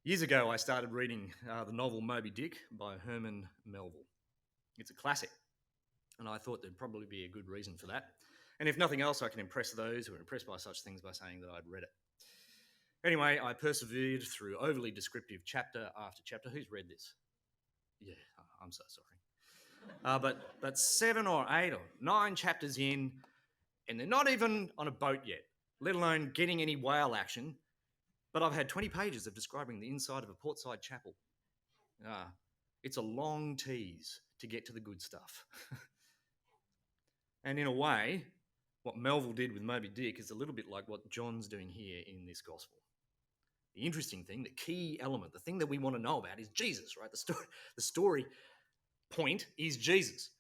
Years ago, I started reading the novel Moby Dick by Herman Melville. It's a classic, and I thought there'd probably be a good reason for that. And if nothing else, I can impress those who are impressed by such things by saying that I'd read it. Anyway, I persevered through overly descriptive chapter after chapter. Who's read this? Yeah, I'm so sorry. But 7 or 8 or 9 chapters in, and they're not even on a boat yet, let alone getting any whale action. But I've had 20 pages of describing the inside of a portside chapel. It's a long tease to get to the good stuff. And in a way, what Melville did with Moby Dick is a little bit like what John's doing here in this gospel. The interesting thing, the key element, the thing that we want to know about is Jesus, right? The story point is Jesus.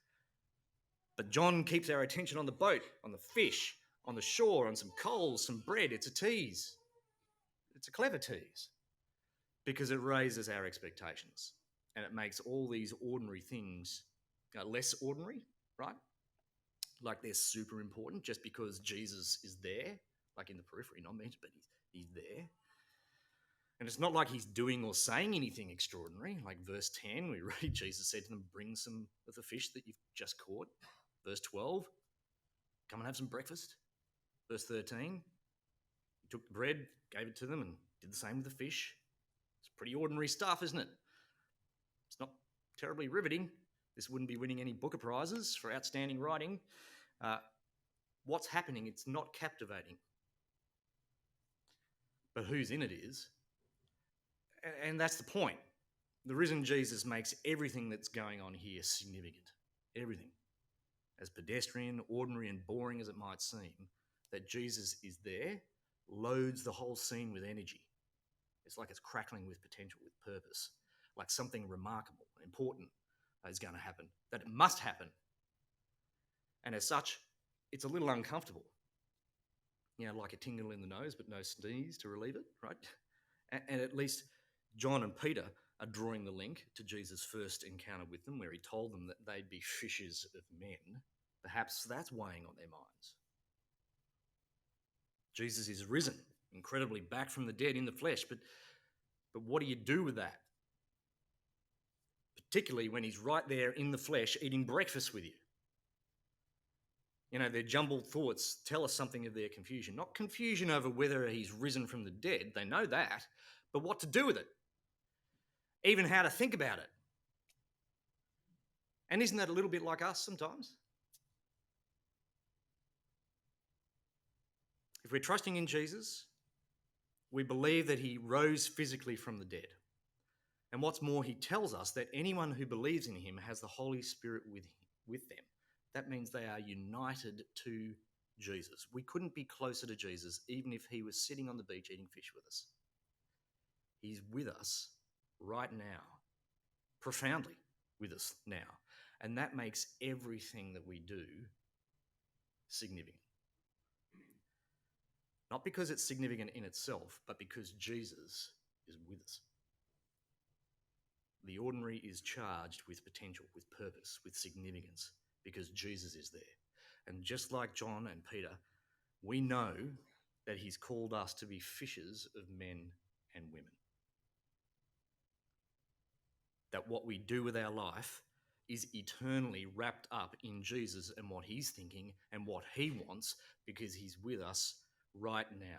But John keeps our attention on the boat, on the fish, on the shore, on some coals, some bread. It's a tease. It's a clever tease because it raises our expectations and it makes all these ordinary things less ordinary, right? Like they're super important just because Jesus is there, like in the periphery, not mentioned, but he's there. And it's not like he's doing or saying anything extraordinary. Like verse 10, we read Jesus said to them, bring some of the fish that you've just caught. Verse 12, come and have some breakfast. Verse 13, he took the bread, gave it to them, and did the same with the fish. It's pretty ordinary stuff, isn't it? It's not terribly riveting. This wouldn't be winning any Booker prizes for outstanding writing. What's happening, it's not captivating. But who's in it is. And that's the point. The risen Jesus makes everything that's going on here significant. Everything. As pedestrian, ordinary, and boring as it might seem, that Jesus is there loads the whole scene with energy. It's like it's crackling with potential, with purpose, like something remarkable, important is going to happen, that it must happen. And as such, it's a little uncomfortable. You know, like a tingle in the nose, but no sneeze to relieve it, right? And at least John and Peter are drawing the link to Jesus' first encounter with them, where he told them that they'd be fishers of men. Perhaps that's weighing on their minds. Jesus is risen, incredibly back from the dead in the flesh, but what do you do with that? Particularly when he's right there in the flesh eating breakfast with you. You know, their jumbled thoughts tell us something of their confusion. Not confusion over whether he's risen from the dead, they know that, but what to do with it. Even how to think about it. And isn't that a little bit like us sometimes? If we're trusting in Jesus, we believe that he rose physically from the dead. And what's more, he tells us that anyone who believes in him has the Holy Spirit with them. That means they are united to Jesus. We couldn't be closer to Jesus even if he was sitting on the beach eating fish with us. He's with us right now, profoundly with us now. And that makes everything that we do significant. Not because it's significant in itself, but because Jesus is with us. The ordinary is charged with potential, with purpose, with significance, because Jesus is there. And just like John and Peter, we know that he's called us to be fishers of men and women. That what we do with our life is eternally wrapped up in Jesus and what he's thinking and what he wants, because he's with us right now.